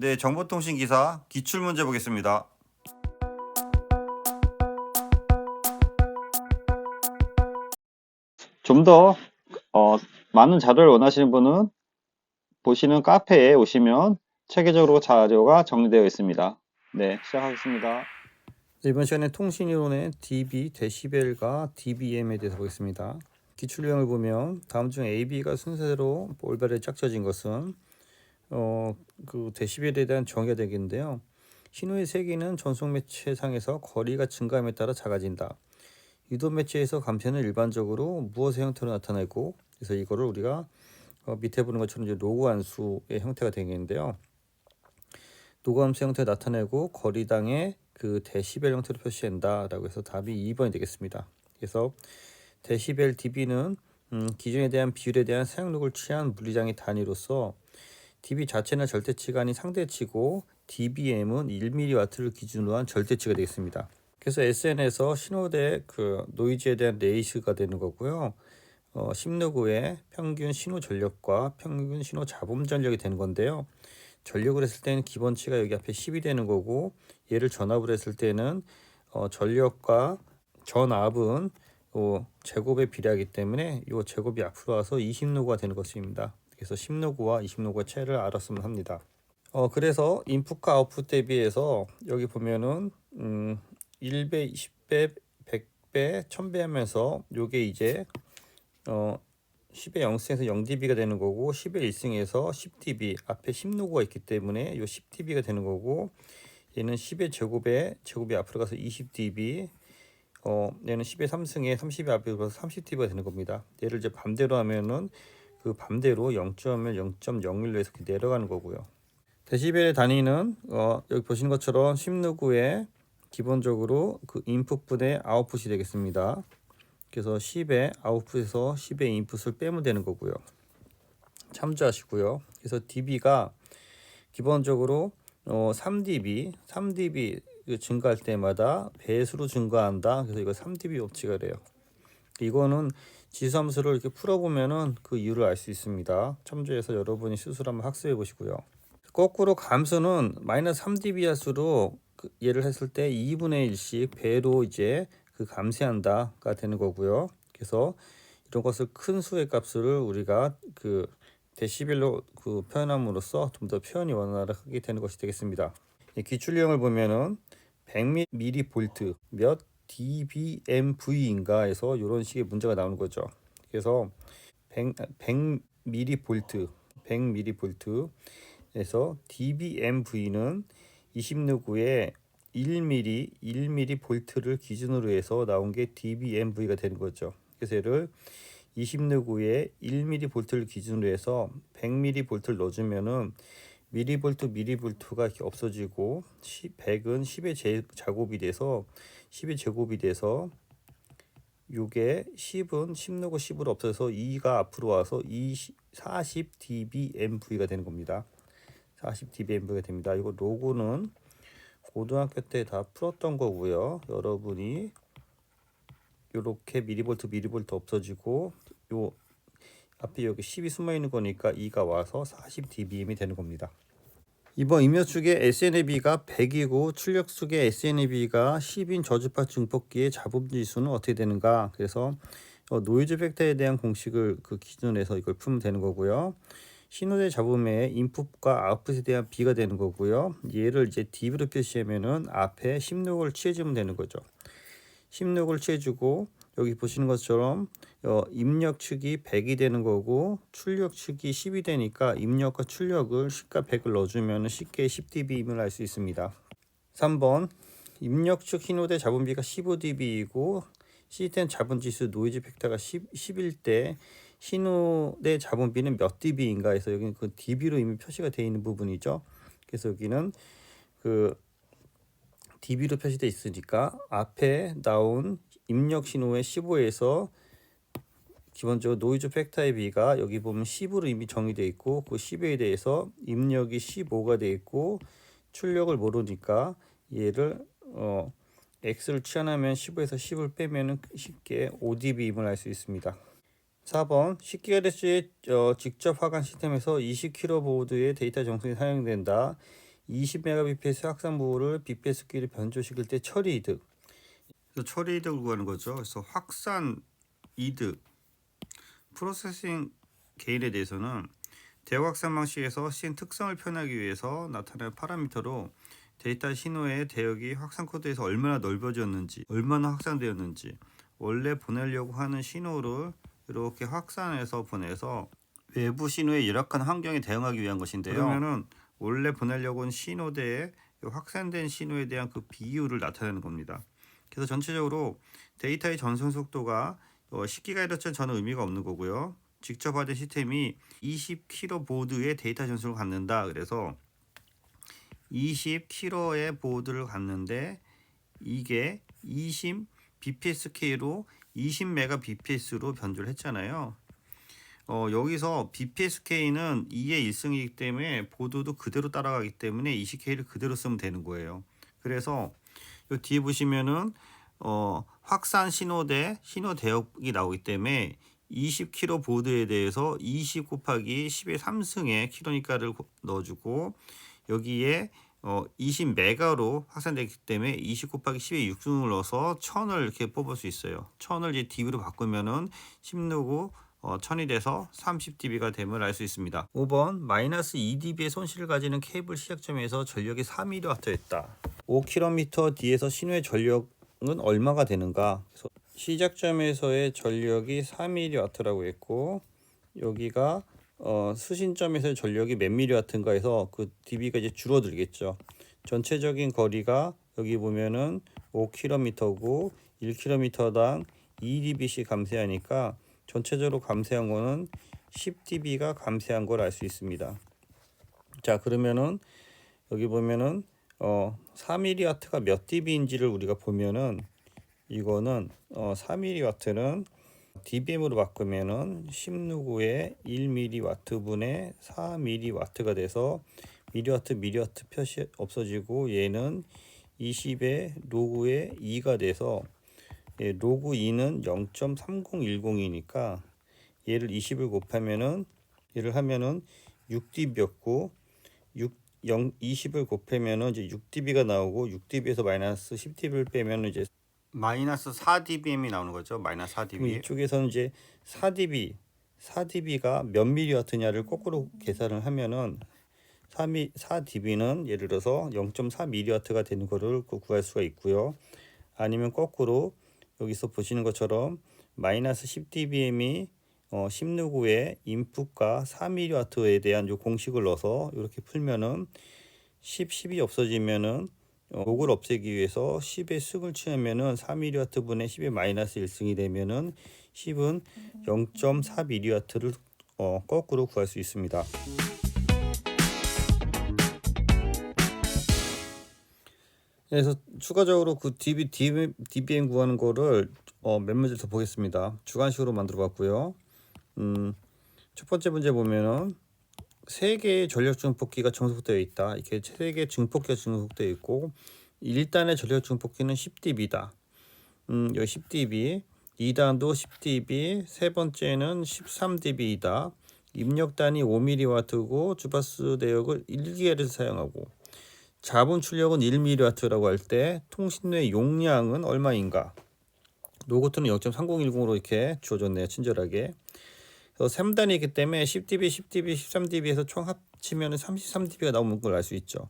네, 정보통신기사 기출문제 보겠습니다. 좀 더 많은 자료를 원하시는 분은 보시는 카페에 오시면 체계적으로 자료가 정리되어 있습니다. 네, 시작하겠습니다. 이번 시간에 통신이론의 dB, 데시벨과 dBm에 대해서 보겠습니다. 기출 유형을 보면 다음 중 AB가 순서대로 올바르게 짝져진 것은 그 데시벨에 대한 정의가 되겠는데요. 신호의 세기는 전송 매체상에서 거리가 증가함에 따라 작아진다. 유도 매체에서 감퇴는 일반적으로 무엇의 형태로 나타나고, 그래서 이거를 우리가 밑에 보는 것처럼 이제 로그 함수의 형태가 되겠는데요. 로그 함수 형태 나타내고 거리당의 그 데시벨 형태로 표시한다라고 해서 답이 2번이 되겠습니다. 그래서 데시벨 dB는 기준에 대한 비율에 대한 사용력을 취한 물리장의 단위로서 dB 자체는 절대치가 아닌 상대치고 dBm은 1mW를 기준으로 한 절대치가 되겠습니다. 그래서 SN에서 신호대 그 노이즈에 대한 레이스가 되는 거고요. 심로그의 평균 신호 전력과 평균 신호 잡음 전력이 되는 건데요. 전력을 했을 때는 기본치가 여기 앞에 10이 되는 거고, 얘를 전압을 했을 때는 전력과 전압은 제곱에 비례하기 때문에 이 제곱이 앞으로 와서 20로그가 되는 것입니다. 그래서 10로그와 20로그의 차이를 알았으면 합니다. 그래서 인풋과 아웃풋 대비해서 여기 보면은 1배, 20배, 100배, 1000배 하면서 요게 이제 10의 0승에서 0dB가 되는 거고, 10의 1승에서 10dB, 앞에 10로그가 있기 때문에 요 10dB가 되는 거고, 얘는 10의 제곱이 앞으로 가서 20dB, 얘는 10의 3승에 30이 앞으로 가서 30dB가 되는 겁니다. 얘를 이제 반대로 하면은 그 반대로 0.1, 0.01로 해서 내려가는 거고요. 데시벨의 단위는 여기 보시는 것처럼 10로그에 기본적으로 그 인풋분의 아웃풋이 되겠습니다. 그래서 10의 아웃풋에서 10의 인풋을 빼면 되는 거고요. 참조하시고요. 그래서 dB가 기본적으로 3dB 증가할 때마다 배수로 증가한다. 그래서 이거 3dB 법칙이 래요. 이거는 지수함수를 이렇게 풀어보면은 그 이유를 알 수 있습니다. 참조해서 여러분이 스스로 한번 학습해 보시고요. 거꾸로 감수는 마이너스 3dB 할수록 얘를 했을 때 2분의 1씩 배로 이제 그 감쇄한다가 되는 거고요. 그래서 이런 것을 큰 수의 값을 우리가 그 데시벨로 그 표현함으로써 좀 더 표현이 원활하게 되는 것이 되겠습니다. 기출 유형을 보면은 100mV 몇 dBmV인가 해서 이런 식의 문제가 나오는 거죠. 그래서 100mV 에서 dBmV는 20누구에 1mV를 기준으로 해서 나온 게 dBmV가 되는 거죠. 그래서 얘를 20누구에 1mV를 기준으로 해서 100mV를 넣어주면은 미리볼트가 이렇게 없어지고 100은 10의 제곱이 돼서 10의 제곱이 돼서 요게 10은 10누구 10으로 없어져서 2가 앞으로 와서 40dBmV가 되는 겁니다. 40dBmV가 됩니다. 이거 로고는 고등학교 때 다 풀었던 거고요. 여러분이 이렇게 미리볼트 없어지고 요 앞에 여기 10이 숨어 있는 거니까 2가 와서 40dBm이 되는 겁니다. 이번 임여축의 SNAB가 100이고 출력축의 SNAB가 10인 저주파 증폭기의 잡음지수는 어떻게 되는가? 그래서 노이즈 팩터에 대한 공식을 그 기준으로 해서 이걸 풀면 되는 거고요. 신호대 잡음의 인풋과 아웃풋에 대한 비가 되는 거고요. 얘를 이제 dB로 표시하면은 앞에 16을 취해주면 되는 거죠. 16을 취해주고 여기 보시는 것처럼 입력축이 100이 되는 거고 출력축이 10이 되니까 입력과 출력을 10과 100을 넣어주면 쉽게 10dB임을 알 수 있습니다. 3번 입력축 신호대 잡음비가 15dB이고 시스템 잡음지수 노이즈 팩터가 10일 때 신호대 잡음비는 몇 dB인가 해서 여기는 그 dB로 이미 표시가 되어 있는 부분이죠. 그래서 여기는 그 dB로 표시되어 있으니까 앞에 나온 입력 신호의 15에서 기본적으로 노이즈 팩터의 비가 여기 보면 10으로 이미 정의되어 있고 그 10에 대해서 입력이 15가 되어 있고 출력을 모르니까 얘를 x를 취한하면 15에서 10을 빼면 쉽게 5dB임을 알 수 있습니다. 4번 10GHz의 직접 화관 시스템에서 20kV의 데이터 정수이 사용된다. 20Mbps 확산 부호를 BPSK로 변조시킬 때 처리 이득. 그래서 처리 이득을 구하는 거죠. 그래서 확산 이득, 프로세싱 게인에 대해서는 대역 확산 방식에서 시행 특성을 표현하기 위해서 나타나는 파라미터로 데이터 신호의 대역이 확산 코드에서 얼마나 넓어졌는지, 얼마나 확산되었는지, 원래 보내려고 하는 신호를 이렇게 확산해서 보내서 외부 신호의 열악한 환경에 대응하기 위한 것인데요. 그러면은 원래 보내려고 하는 신호대에 확산된 신호에 대한 그 비율을 나타내는 겁니다. 그래서 전체적으로 데이터의 전송 속도가 10GHz 저는 의미가 없는 거고요. 직접 하던 시스템이 20kB 보드의 데이터 전송을 갖는다. 그래서 20kb의 보드를 갖는데 이게 20 BPSK로 20Mbps로 변조를 했잖아요. 여기서 BPSK는 2의 1승이기 때문에 보드도 그대로 따라가기 때문에 20K를 그대로 쓰면 되는 거예요. 그래서 이 뒤에 보시면은 확산 신호대 신호 대역이 나오기 때문에 20kB 보드에 대해서 20 곱하기 10의 3승의 킬로니까를 넣어주고 여기에 20메가로 확산되기 때문에 20 곱하기 10의 6승을 넣어서 1000을 이렇게 뽑을 수 있어요. 1000을 이제 dB로 바꾸면은 10누구 1000이 돼서 30dB가 됨을 알 수 있습니다. 5번 마이너스 2dB의 손실을 가지는 케이블 시작점에서 전력이 4mW였다. 5km 뒤에서 신호의 전력은 얼마가 되는가? 그래서 시작점에서의 전력이 4mW라고 했고 여기가 수신점에서의 전력이 몇 mW인가 해서 그 dB가 이제 줄어들겠죠. 전체적인 거리가 여기 보면은 5km고 1km당 2dB씩 감쇄하니까 전체적으로 감쇄한 거는 10dB가 감쇄한 걸 알 수 있습니다. 자, 그러면은 여기 보면은 4mW가 몇 dB인지를 우리가 보면은 이거는 4mW는 dBm으로 바꾸면은 10누구의 1mW 분의 4mW가 돼서 mW 표시 없어지고 얘는 20의 로그의 2가 돼서 로그 2는 0.3010이니까 얘를 20을 곱하면은 얘를 하면은 6dB였고 20을 곱하면은 이제 6dB가 나오고 6dB에서 마이너스 10dB를 빼면은 이제 마이너스 4dBm이 나오는 거죠. 마이너스 그럼 4dB. 이쪽에서는 이제 4dB가 몇 mW냐를 거꾸로 계산을 하면은 4dB는 예를 들어서 0.4mW가 되는 거를 구할 수가 있고요. 아니면 거꾸로 여기서 보시는 것처럼 마이너스 10dBm이 10누구의 인풋과 4mW에 대한 요 공식을 넣어서 이렇게 풀면은 10이 없어지면은 로그를 없애기 위해서 10의 승을 취하면은 4mW 분의 10의 마이너스 1승이 되면은 10은 0.4mW를 거꾸로 구할 수 있습니다. 그래서 추가적으로 그 dBm 구하는 거를 몇 문제 더 보겠습니다. 주관식으로 만들어 봤고요. 첫 번째 문제 보면은 3개의 전력 증폭기가 증폭되어 있다. 이렇게 3개의 증폭기가 증폭되어 있고 1단의 전력 증폭기는 10dB다. 여기 10dB, 2단도 10dB, 세 번째는 13dB이다. 입력단이 5mW고 주파수 대역을 1GHz 사용하고 자본 출력은 1mW라고 할 때 통신의 용량은 얼마인가? 로고트는 0.3010으로 이렇게 주어졌네요. 친절하게. 그래서 3단이기 때문에 10dB, 10dB, 13dB에서 총 합치면 33dB가 나오는 걸 알 수 있죠.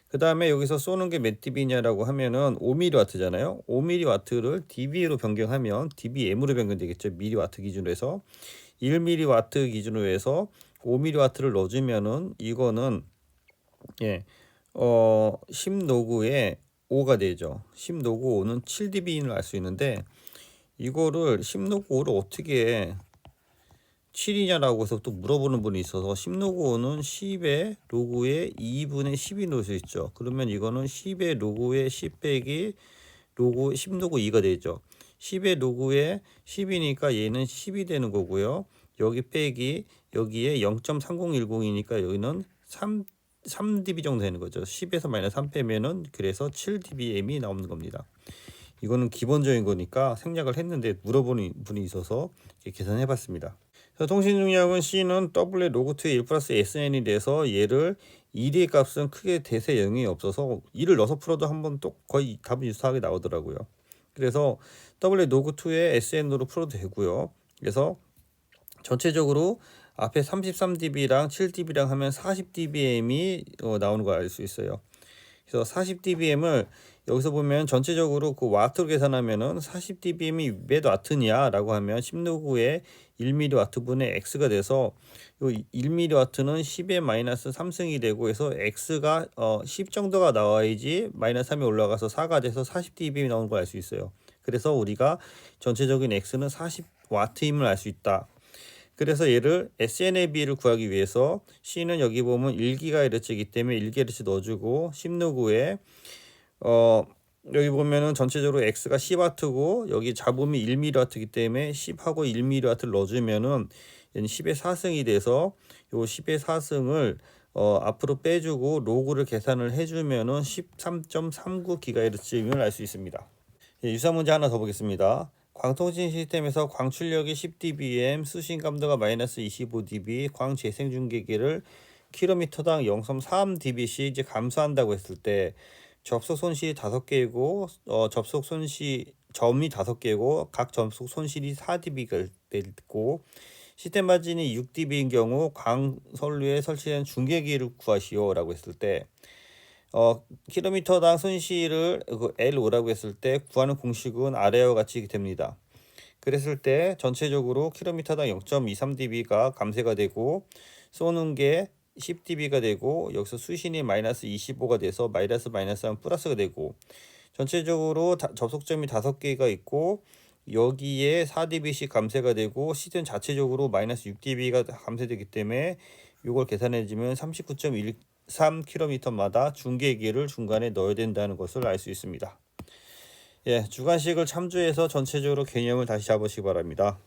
그 다음에 여기서 쏘는 게 몇 dB냐라고 하면은 5mW잖아요. 5mW를 dB로 변경하면 dBm으로 변경되겠죠. mW 기준으로 해서 1mW 기준으로 해서 5mW를 넣어주면은 이거는 10로그에 5가 되죠. 10로그 5는 7dB인을 알 수 있는데 이거를 10로그 5를 어떻게 7이냐라고 해서 또 물어보는 분이 있어서 10로그 5는 10의 로그의 2분의 10이 넣을 수 있죠. 그러면 이거는 10의 로그의 10 빼기 로그 10로그 2가 되죠. 10의 로그의 10이니까 얘는 10이 되는 거고요. 여기 빼기 여기에 0.3010이니까 여기는 3dB 정도 되는 거죠. 10에서 마이너스 3 빼면은 그래서 7dBm이 나오는 겁니다. 이거는 기본적인 거니까 생략을 했는데 물어보는 분이 있어서 계산해 봤습니다. 그래서 통신 중량은 C는 W의 로그2의 1 플러스 SN이 돼서 얘를 1의 값은 크게 대세 영향이 없어서 1을 넣어서 풀어도 한번 또 거의 답은 유사하게 나오더라고요. 그래서 W의 로그2의 SN으로 풀어도 되고요. 그래서 전체적으로 앞에 33dB랑 7dB랑 하면 40dBm이 나오는 걸 알 수 있어요. 그래서 40dBm을 여기서 보면 전체적으로 그 와트로 계산하면은 40dBm이 몇 와트냐 라고 하면 16구의 1mW 분의 x가 돼서 요 1mW는 10의 마이너스 3승이 되고 해서 x가 10 정도가 나와야지 마이너스 3이 올라가서 4가 돼서 40dBm이 나오는 걸 알 수 있어요. 그래서 우리가 전체적인 x는 40W임을 알 수 있다. 그래서 얘를 SNAB를 구하기 위해서 C는 여기 보면 1GHz이기 때문에 1GHz 넣어주고 16구에 여기 보면은 전체적으로 X가 10W고 여기 잡음이 1mW이기 때문에 10하고 1mW를 넣어주면은 얘는 10의 4승이 돼서 요 10의 4승을 앞으로 빼주고 로그를 계산을 해주면은 13.39GHz임을 알 수 있습니다. 예, 유사 문제 하나 더 보겠습니다. 광통신 시스템에서 광출력이 10dBm, 수신 감도가 마이너스 25dB, 광 재생 중계기를 킬로미터당 0.3dB씩 이제 감소한다고 했을 때 접속 손실이 5개이고 접속 손실 점이 5개고 각 접속 손실이 4dB가 되고 시스템 마진이 6dB인 경우 광선류에 설치된 중계기를 구하시오라고 했을 때 킬로미터당 손실을 L5라고 했을 때 구하는 공식은 아래와 같이 됩니다. 그랬을 때 전체적으로 킬로미터당 0.23dB가 감쇄가 되고 쏘는 게 10dB가 되고 여기서 수신이 마이너스 25가 돼서 마이너스 하면 플러스가 되고 전체적으로 접속점이 5개가 있고 여기에 4dB씩 감쇄가 되고 시스템 자체적으로 마이너스 6dB가 감쇄되기 때문에 이걸 계산해주면 39.13km마다 중계기를 중간에 넣어야 된다는 것을 알 수 있습니다. 예, 주관식을 참조해서 전체적으로 개념을 다시 잡으시기 바랍니다.